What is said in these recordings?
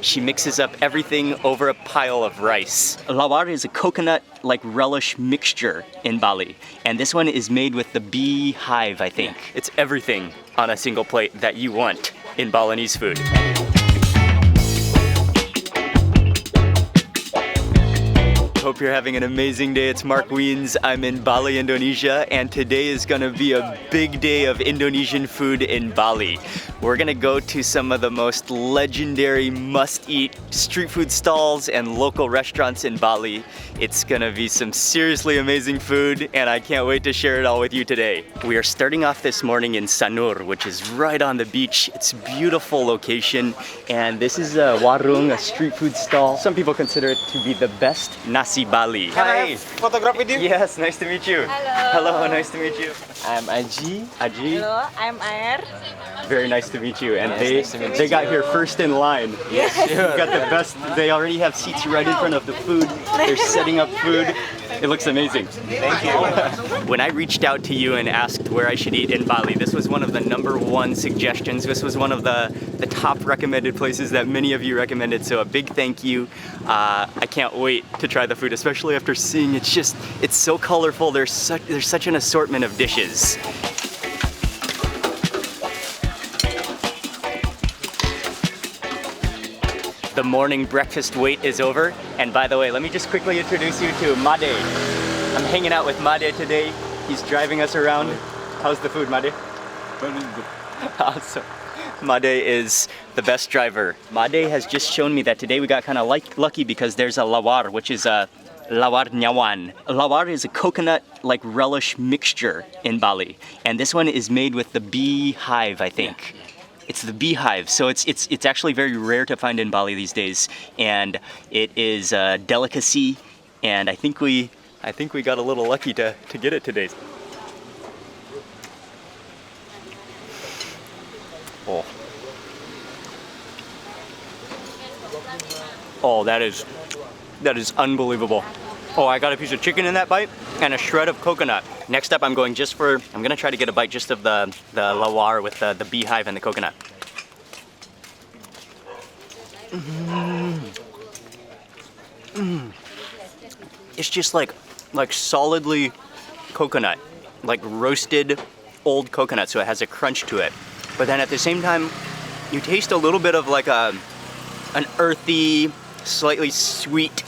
She mixes up everything over a pile of rice. Lawar is a coconut like relish mixture in Bali, and this one is made with the bee hive, I think. It's everything on a single plate that you want in Balinese food. Hope you're having an amazing day. It's Mark Wiens. I'm in Bali, Indonesia, and today is gonna be a big day of Indonesian food in Bali. We're gonna go to some of the most legendary must-eat street food stalls and local restaurants in Bali. It's gonna be some seriously amazing food, and I can't wait to share it all with you today. We are starting off this morning in Sanur, which is right on the beach. It's a beautiful location, and this is a warung, a street food stall. Some people consider it to be the best Nasi Bali. Can I have photograph with you? Yes, nice to meet you. Hello. Hello, nice to meet you. I'm Aji. Aji. Hello, I'm Air. Very nice to meet you. And Yes, nice to meet they you. got here first in line. Yes, sure. Got the best. They already have seats right in front of the food. They're setting up food. It looks amazing. Thank you. When I reached out to you and asked where I should eat in Bali, this was one of the #1 suggestions. This was one of the top recommended places that many of you recommended. So a big thank you. I can't wait to try the food, especially after seeing it's so colorful. There's such an assortment of dishes. The morning breakfast wait is over. And by the way, let me just quickly introduce you to Made. I'm hanging out with Made today. He's driving us around. How's the food, Made? Very good. Awesome. Made is the best driver. Made has just shown me that today we got kind of lucky because there's a lawar, which is a lawar nyawan. Lawar is a coconut like relish mixture in Bali, and this one is made with the bee hive, I think. It's the beehive, so it's actually very rare to find in Bali these days, and it is a delicacy. And I think we got a little lucky to get it today. Oh, oh, that is unbelievable. Oh, I got a piece of chicken in that bite and a shred of coconut. Next up, I'm gonna try to get a bite just of the lawar with the beehive and the coconut. It's just like solidly coconut, like roasted old coconut, so it has a crunch to it. But then at the same time, you taste a little bit of like an earthy, slightly sweet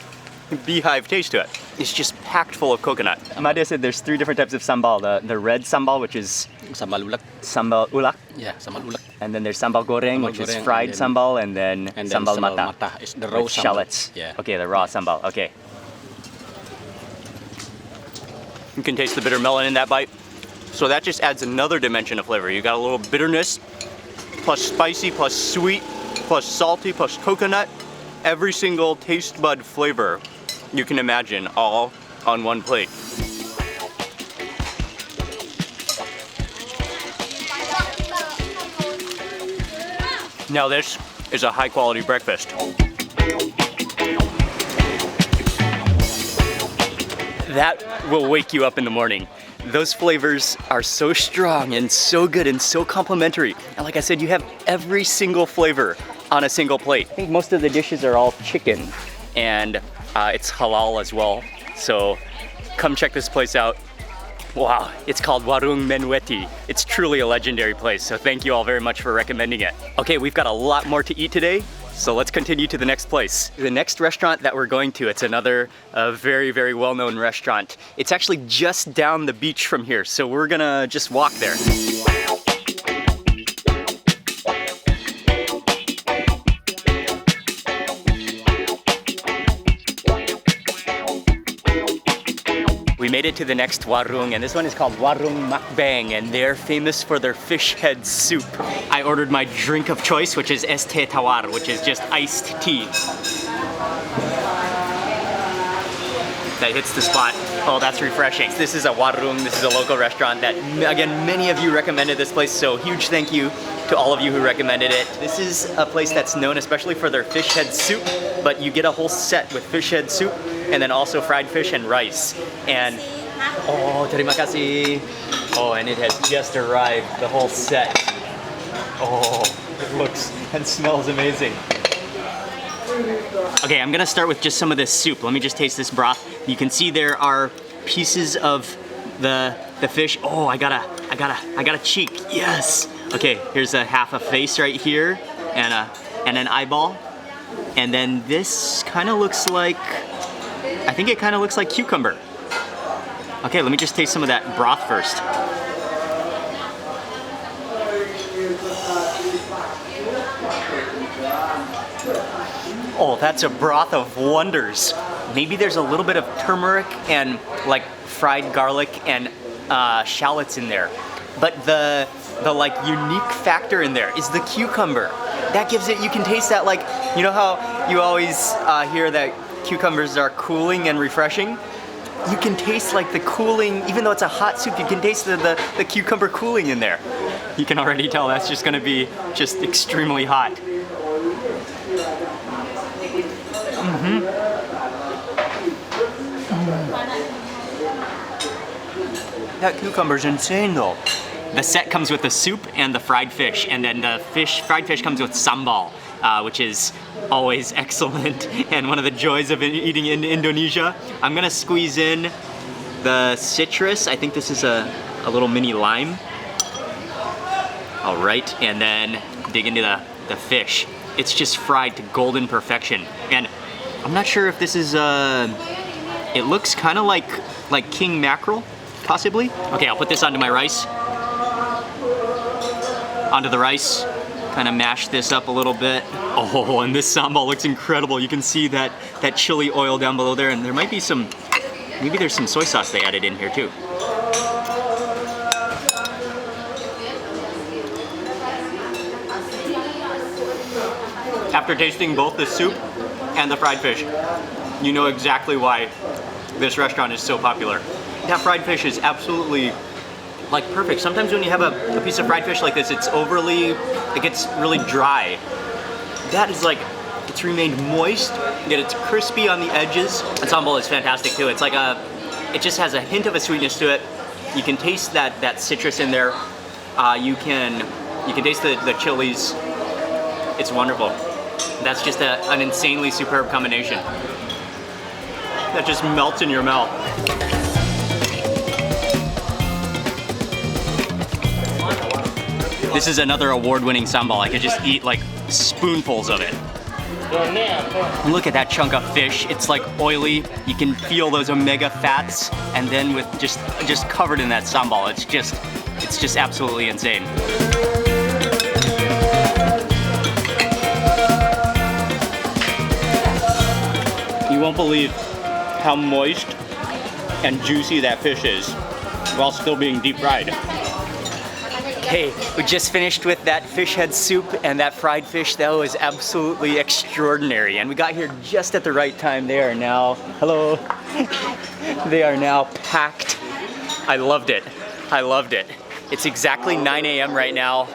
beehive taste to it. It's just packed full of coconut. Made said there's 3 different types of sambal. The red sambal, which is Sambal ulak. sambal ulak. Yeah, sambal ulak. And then there's sambal goreng, which is goreng, fried and then- sambal, and then sambal sambal mata. mata is the raw with sambal. shallots. Yeah. Okay, the raw sambal. Okay. You can taste the bitter melon in that bite. So that just adds another dimension of flavor. You got a little bitterness, plus spicy, plus sweet, plus salty, plus coconut. Every single taste bud flavor you can imagine, all on one plate. Now this is a high quality breakfast. That will wake you up in the morning. Those flavors are so strong and so good and so complementary. And like I said, you have every single flavor on a single plate. I think most of the dishes are all chicken, and it's halal as well. So come check this place out. Wow, it's called Warung Mak Weti. It's truly a legendary place, so thank you all very much for recommending it. Okay, we've got a lot more to eat today, so let's continue to the next place. The next restaurant that we're going to, it's another very, very well-known restaurant. It's actually just down the beach from here, so we're gonna just walk there. We made it to the next warung, and this one is called Warung Mak Beng, and they're famous for their fish head soup. I ordered my drink of choice, which is es teh tawar, which is just iced tea. That hits the spot. Oh, that's refreshing. This is a warung, this is a local restaurant that, again, many of you recommended this place, so huge thank you to all of you who recommended it. This is a place that's known especially for their fish head soup, but you get a whole set with fish head soup and then also fried fish and rice. And oh, terima kasih. Oh, and it has just arrived, the whole set. Oh, it looks and smells amazing. Okay, I'm gonna start with just some of this soup. Let me just taste this broth. You can see there are pieces of the fish. Oh, I got a cheek. Yes. Okay, here's a half a face right here, and an eyeball. And then this kind of looks like, I think it kind of looks like cucumber. Okay, let me just taste some of that broth first. Oh, that's a broth of wonders. Maybe there's a little bit of turmeric and like fried garlic and shallots in there. But the like unique factor in there is the cucumber. That gives it, you can taste that, like, you know how you always hear that cucumbers are cooling and refreshing? You can taste like the cooling, even though it's a hot soup, you can taste the cucumber cooling in there. You can already tell that's just gonna be just extremely hot. That cucumber's insane though. The set comes with the soup and the fried fish, and then the fried fish comes with sambal, which is always excellent and one of the joys of eating in Indonesia. I'm gonna squeeze in the citrus. I think this is a little mini lime. All right, and then dig into the fish. It's just fried to golden perfection. And I'm not sure if this is, it looks kind of like king mackerel, possibly. Okay, I'll put this onto my rice. Onto the rice, kind of mash this up a little bit. Oh, and this sambal looks incredible. You can see that chili oil down below there, and there might be some, maybe there's some soy sauce they added in here too. After tasting both the soup and the fried fish, you know exactly why this restaurant is so popular. That fried fish is absolutely like perfect. Sometimes when you have a piece of fried fish like this, it gets really dry. That is like, it's remained moist, yet it's crispy on the edges. And sambal is fantastic too. It's like it just has a hint of a sweetness to it. You can taste that citrus in there. You can taste the chilies. It's wonderful. That's just an insanely superb combination. That just melts in your mouth. This is another award-winning sambal. I could just eat like spoonfuls of it. Look at that chunk of fish. It's like oily. You can feel those omega fats, and then with just covered in that sambal. It's just absolutely insane. You won't believe how moist and juicy that fish is while still being deep fried. Hey, we just finished with that fish head soup and that fried fish. That was absolutely extraordinary. And we got here just at the right time. They are now, hello. They are now packed. I loved it. I loved it. It's exactly 9 a.m. right now.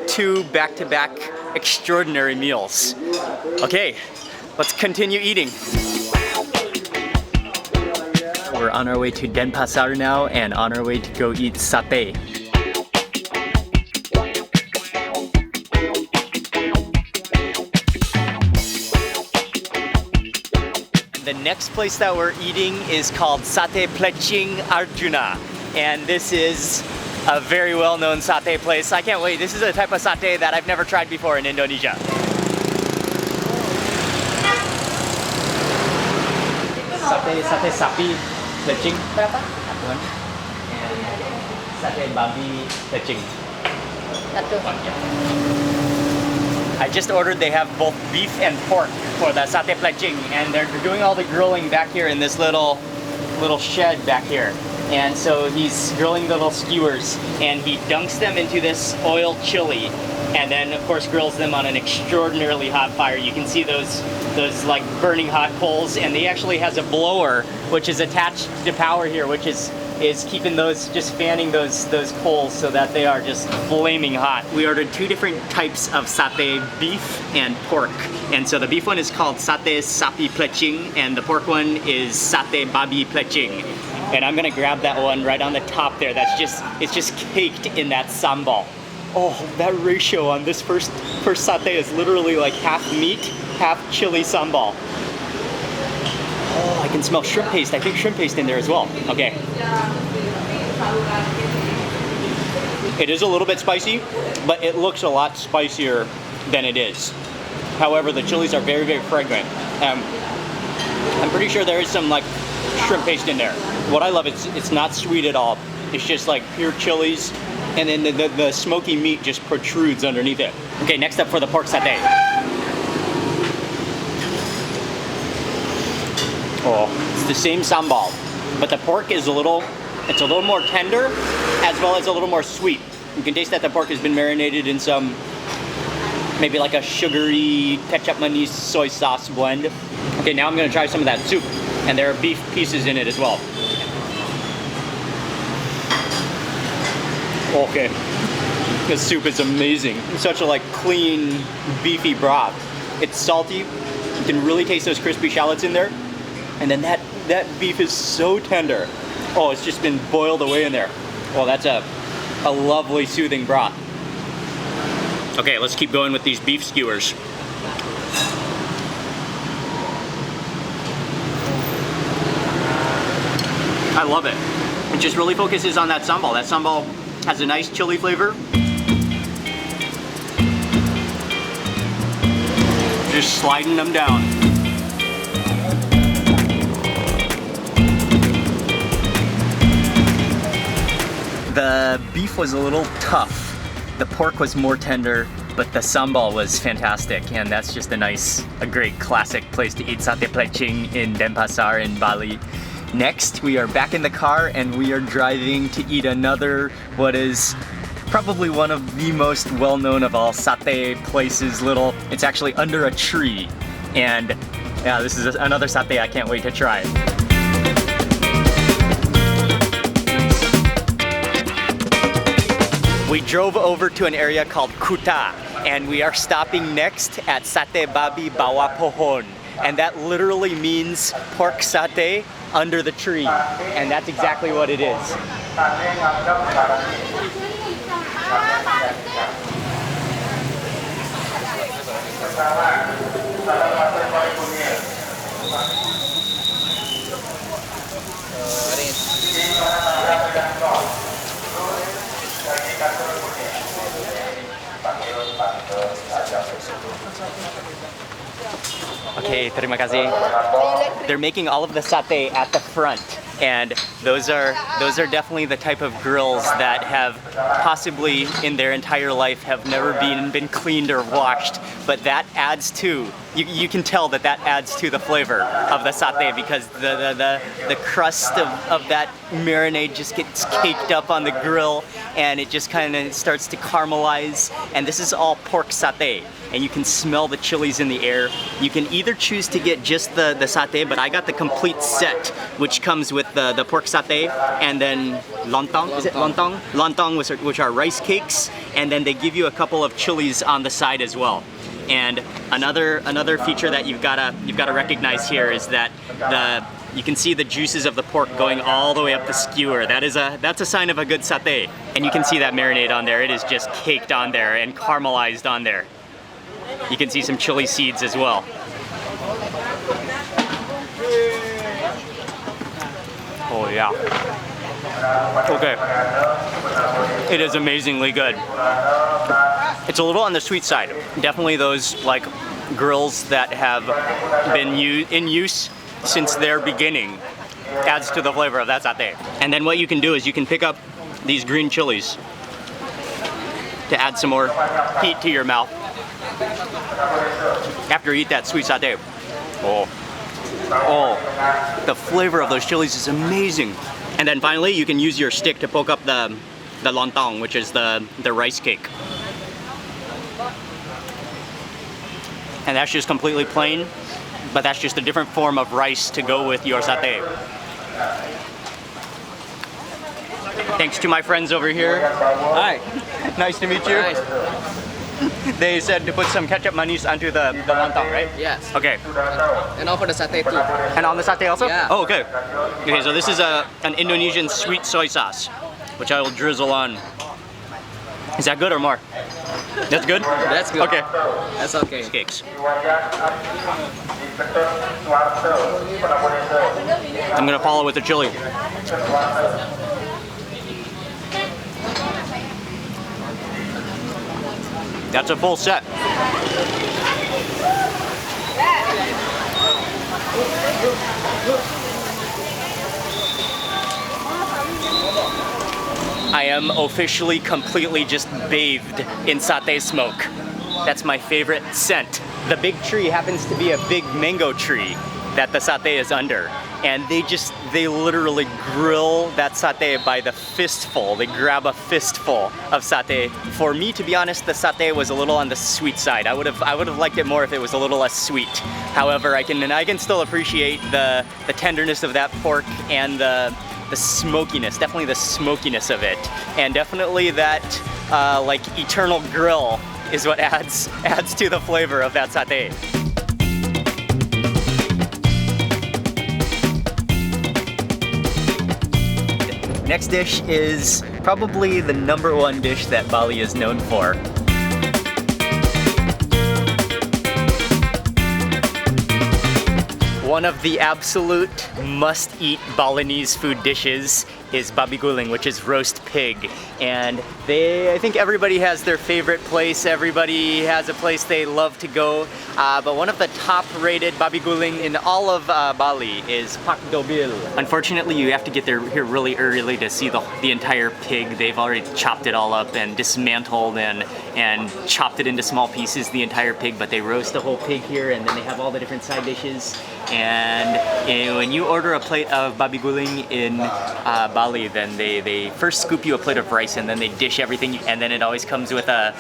2 back-to-back extraordinary meals. Okay, let's continue eating. We're on our way to Denpasar now and on our way to go eat satay. The next place that we're eating is called Sate Plecing Arjuna, and this is a very well-known satay place. I can't wait. This is a type of satay that I've never tried before in Indonesia. Sate sapi plecing berapa? Satuan. And sate babi plecing. Satu. I just ordered, they have both beef and pork for the sate plecing, and they're doing all the grilling back here in this little shed back here. And so he's grilling the little skewers, and he dunks them into this oil chili, and then of course grills them on an extraordinarily hot fire. You can see those like burning hot coals, and he actually has a blower which is attached to power here, which is keeping those, just fanning those coals so that they are just flaming hot. We ordered 2 different types of satay, beef and pork. And so the beef one is called sate sapi plecing, and the pork one is sate babi plecing. And I'm gonna grab that one right on the top there. It's just caked in that sambal. Oh, that ratio on this first satay is literally like half meat half chili sambal. Oh, I can smell shrimp paste. I think shrimp paste in there as well. Okay. It is a little bit spicy, but it looks a lot spicier than it is. However, the chilies are very, very fragrant. I'm pretty sure there is some like shrimp paste in there. What I love is it's not sweet at all. It's just like pure chilies, and then the smoky meat just protrudes underneath it. Okay, next up for the pork satay. Oh, it's the same sambal, but the pork is a little more tender, as well as a little more sweet. You can taste that the pork has been marinated in some, maybe like a sugary Kintamani soy sauce blend. Okay, now I'm gonna try some of that soup, and there are beef pieces in it as well. Okay, this soup is amazing. It's such a like clean, beefy broth. It's salty. You can really taste those crispy shallots in there, and then that beef is so tender. Oh, it's just been boiled away in there. Oh, that's a lovely, soothing broth. Okay, let's keep going with these beef skewers. I love it. It just really focuses on that sambal. That sambal has a nice chili flavor. Just sliding them down. The beef was a little tough. The pork was more tender, but the sambal was fantastic, and that's just a great classic place to eat satay plecing in Denpasar in Bali. Next, we are back in the car and we are driving to eat another, what is probably one of the most well-known of all satay places. It's actually under a tree, and yeah, this is another satay I can't wait to try. We drove over to an area called Kuta, and we are stopping next at Sate Babi Bawah Pohon, and that literally means pork satay under the tree, and that's exactly what it is. Okay, terima kasih. They're making all of the satay at the front, and those are definitely the type of grills that have possibly in their entire life have never been cleaned or washed, but that adds to, you can tell that adds to the flavor of the satay, because the crust of that marinade just gets caked up on the grill, and it just kind of starts to caramelize. And this is all pork satay, and you can smell the chilies in the air. You can either choose to get just the satay, but I got the complete set, which comes with the pork satay and then lontong. Is it lontong? Lontong, which are rice cakes, and then they give you a couple of chilies on the side as well. And another feature that you've gotta recognize here is that you can see the juices of the pork going all the way up the skewer. That's a sign of a good satay. And you can see that marinade on there. It is just caked on there and caramelized on there. You can see some chili seeds as well. Oh yeah. Okay. It is amazingly good. It's a little on the sweet side. Definitely those like grills that have been in use since their beginning adds to the flavor of that satay. And then what you can do is you can pick up these green chilies to add some more heat to your mouth after you eat that sweet satay. Oh, the flavor of those chilies is amazing. And then finally, you can use your stick to poke up the lontong, which is the rice cake. And that's just completely plain, but that's just a different form of rice to go with your satay. Thanks to my friends over here. Hi, nice to meet you. Nice. They said to put some ketchup manis onto the lontong, right? Yes. Okay. And all for the satay too. And on the satay also? Yeah. Oh, okay. Okay, so this is an Indonesian sweet soy sauce, which I will drizzle on. Is that good or more? That's good? That's good. Okay. That's okay. Cakes. I'm gonna follow with the chili. That's a full set. I am officially completely just bathed in satay smoke. That's my favorite scent. The big tree happens to be a big mango tree that the satay is under. And they literally grill that satay by the fistful. They grab a fistful of satay. For me, to be honest, the satay was a little on the sweet side. I would have liked it more if it was a little less sweet. However, I can still appreciate the tenderness of that pork and the smokiness, definitely the smokiness of it. And definitely that like eternal grill is what adds to the flavor of that satay. Next dish is probably the #1 dish that Bali is known for. One of the absolute must-eat Balinese food dishes is Babi Guling, which is roast pig. And I think everybody has their favorite place. Everybody has a place they love to go. But one of the top-rated Babi Guling in all of Bali is Dobiel. Unfortunately, you have to get there here really early to see the entire pig. They've already chopped it all up and dismantled and chopped it into small pieces, the entire pig. But they roast the whole pig here, and then they have all the different side dishes. And when you order a plate of Babi Guling in Bali, then they first scoop you a plate of rice and then they dish everything, and then it always comes with a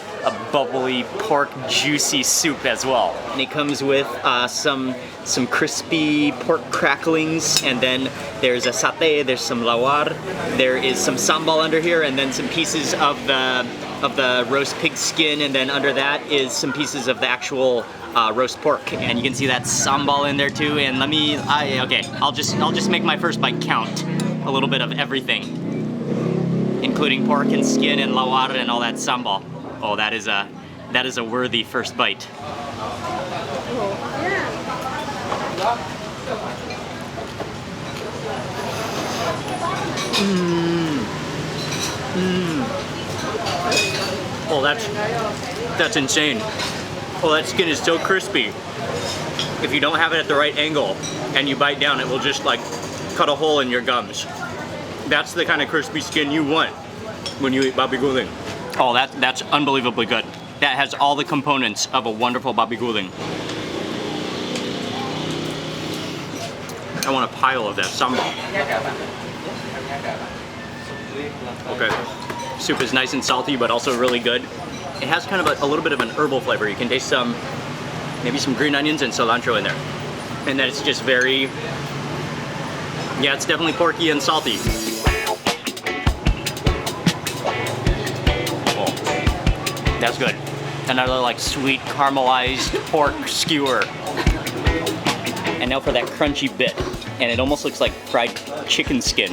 bubbly pork juicy soup as well. And it comes with some crispy pork cracklings, and then there's a satay, there's some lawar, there is some sambal under here, and then some pieces of the roast pig skin, and then under that is some pieces of the actual roast pork, and you can see that sambal in there too. And I'll just make my first bite count a little bit of everything, including pork and skin and lawar and all that sambal. Oh, that is a worthy first bite. Oh, that's insane. Oh, that skin is so crispy. If you don't have it at the right angle and you bite down, it will just like cut a hole in your gums. That's the kind of crispy skin you want when you eat Babi Guling. Oh, that's unbelievably good. That has all the components of a wonderful Babi Guling. I want a pile of that sambal. Okay. Soup is nice and salty, but also really good. It has kind of a little bit of an herbal flavor. You can taste maybe some green onions and cilantro in there. And then it's just very, yeah, it's definitely porky and salty. Oh, that's good. Another like sweet caramelized pork skewer. And now for that crunchy bit. And it almost looks like fried chicken skin.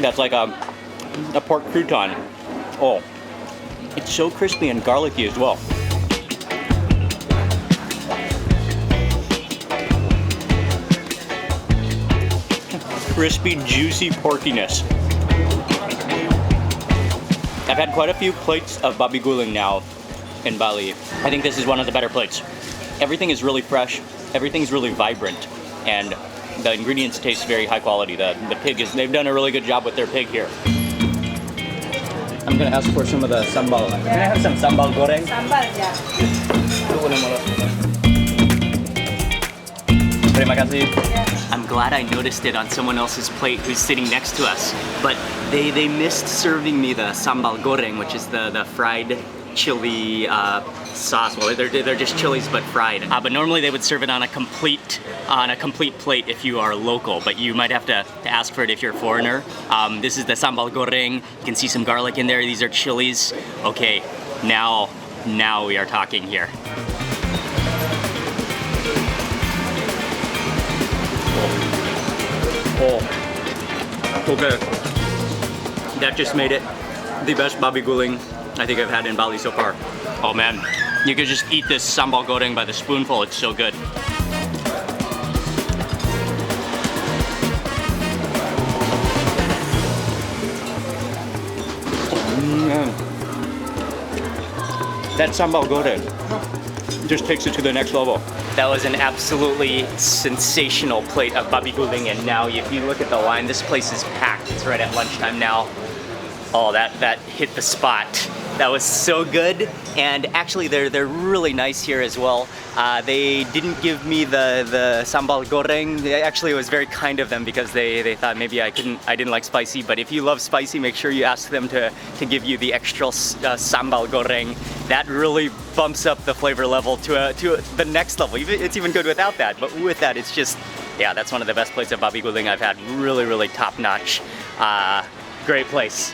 That's like a pork crouton. Oh, it's so crispy and garlicky as well. Crispy, juicy porkiness. I've had quite a few plates of Babi Guling now in Bali. I think this is one of the better plates. Everything is really fresh, everything's really vibrant, and the ingredients taste very high quality. The pig they've done a really good job with their pig here. I'm gonna ask for some of the sambal. Can I have some sambal goreng? Sambal, ya. Terima kasih. I'm glad I noticed it on someone else's plate who's sitting next to us, but they missed serving me the sambal goreng, which is the fried chili sauce. Well, they're just chilies but fried. But normally they would serve it on a complete plate if you are local, but you might have to ask for it if you're a foreigner. This is the sambal goreng. You can see some garlic in there. These are chilies. Okay, now we are talking here. Oh, okay. That just made it the best babi guling I think I've had in Bali so far. Oh man, you could just eat this sambal goreng by the spoonful, it's so good. That sambal goreng just takes it to the next level. That was an absolutely sensational plate of babi guling, and now if you look at the line, this place is packed. It's right at lunchtime now. Oh, that hit the spot. That was so good, and actually they're really nice here as well. They didn't give me the sambal goreng. Actually, it was very kind of them because they thought maybe I didn't like spicy. But if you love spicy, make sure you ask them to give you the extra sambal goreng. That really bumps up the flavor level to the next level. It's even good without that. But with that, it's just, yeah, that's one of the best plates of babi guling I've had. Really, really top notch. Great place.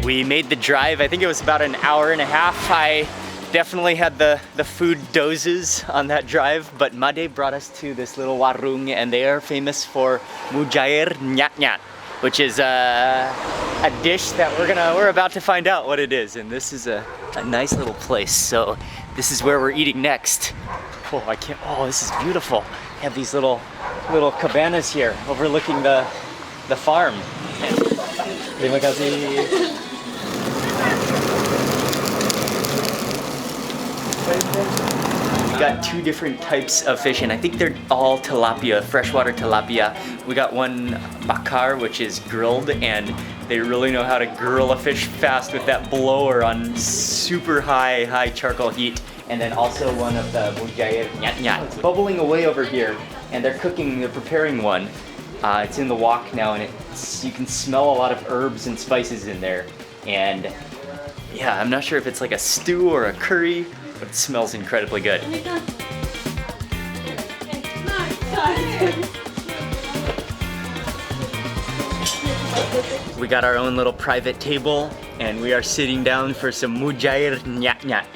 We made the drive, I think it was about an hour and a half. I definitely had the food dozes on that drive, but Made brought us to this little warung, and they are famous for Mujair nyatnyat, which is a dish that we're about to find out what it is. And this is a nice little place, so this is where we're eating next. Oh, this is beautiful. They have these little cabanas here overlooking the farm. Terima kasih. We got two different types of fish, and I think they're all tilapia, freshwater tilapia. We got one bakar, which is grilled, and they really know how to grill a fish fast with that blower on super high charcoal heat. And then also one of the Mujair nyatnyat. It's bubbling away over here, and they're preparing one. It's in the wok now, and you can smell a lot of herbs and spices in there. And yeah, I'm not sure if it's like a stew or a curry, but it smells incredibly good. We got our own little private table, and we are sitting down for some Mujair nyatnyat.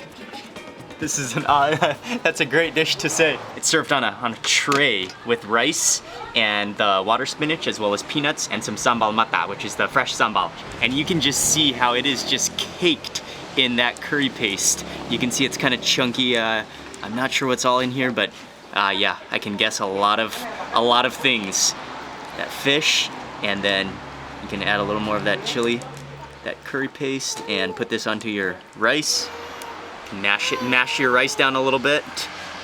This is that's a great dish to say. It's served on a tray with rice and the water spinach, as well as peanuts and some sambal mata, which is the fresh sambal. And you can just see how it is just caked in that curry paste. You can see it's kind of chunky. I'm not sure what's all in here, but yeah, I can guess a lot of things. That fish, and then you can add a little more of that chili, that curry paste, and put this onto your rice. Mash your rice down a little bit,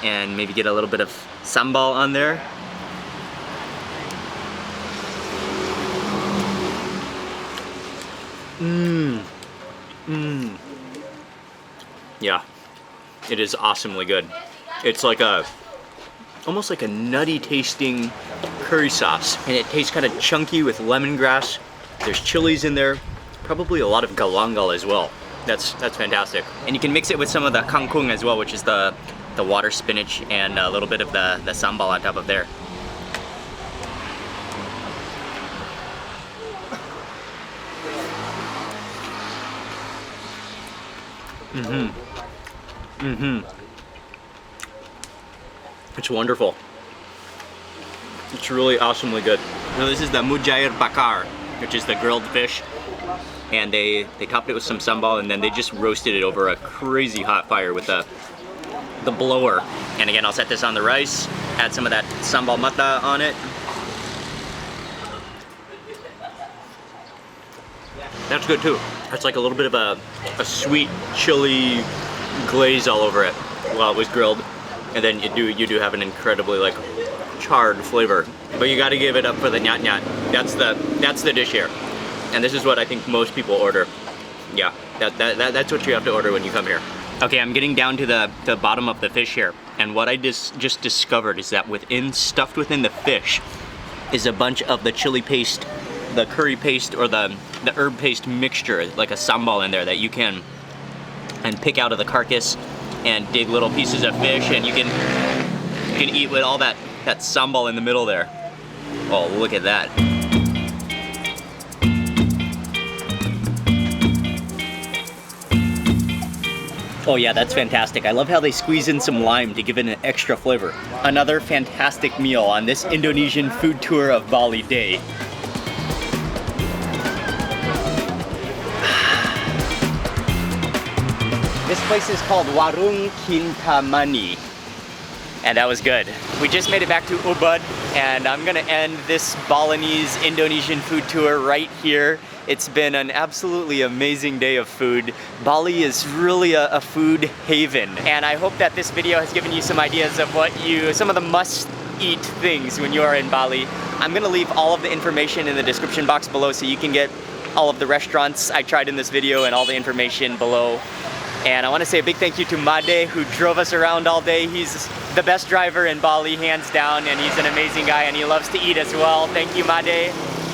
and maybe get a little bit of sambal on there. Yeah, it is awesomely good. It's like almost like a nutty tasting curry sauce, and it tastes kind of chunky with lemongrass. There's chilies in there, probably a lot of galangal as well. That's fantastic. And you can mix it with some of the kangkung as well, which is the water spinach, and a little bit of the sambal on top of there. It's wonderful. It's really awesomely good. Now this is the Mujair bakar, which is the grilled fish. And they topped it with some sambal, and then they just roasted it over a crazy hot fire with the blower. And again, I'll set this on the rice, add some of that sambal mata on it. That's good too. That's like a little bit of a sweet chili glaze all over it while it was grilled. And then you do have an incredibly like charred flavor. But you gotta give it up for the nyat-nyat. That's the dish here. And this is what I think most people order. Yeah, that's what you have to order when you come here. Okay, I'm getting down to the bottom of the fish here. And what I just discovered is that stuffed within the fish is a bunch of the chili paste, the curry paste, or the herb paste mixture, like a sambal in there that you can pick out of the carcass and dig little pieces of fish, and you can eat with all that That sambal in the middle there. Oh, look at that. Oh yeah, that's fantastic. I love how they squeeze in some lime to give it an extra flavor. Another fantastic meal on this Indonesian food tour of Bali day. This place is called Warung Kintamani. And that was good. We just made it back to Ubud, and I'm gonna end this Balinese Indonesian food tour right here. It's been an absolutely amazing day of food. Bali is really a food haven, and I hope that this video has given you some ideas of some of the must-eat things when you are in Bali. I'm gonna leave all of the information in the description box below so you can get all of the restaurants I tried in this video and all the information below. And I want to say a big thank you to Made, who drove us around all day. He's the best driver in Bali, hands down, and he's an amazing guy, and he loves to eat as well. Thank you, Made.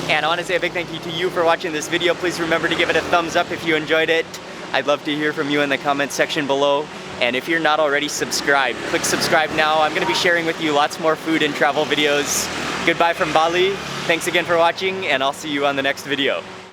And I want to say a big thank you to you for watching this video. Please remember to give it a thumbs up if you enjoyed it. I'd love to hear from you in the comments section below. And if you're not already subscribed, click subscribe now. I'm going to be sharing with you lots more food and travel videos. Goodbye from Bali. Thanks again for watching, and I'll see you on the next video.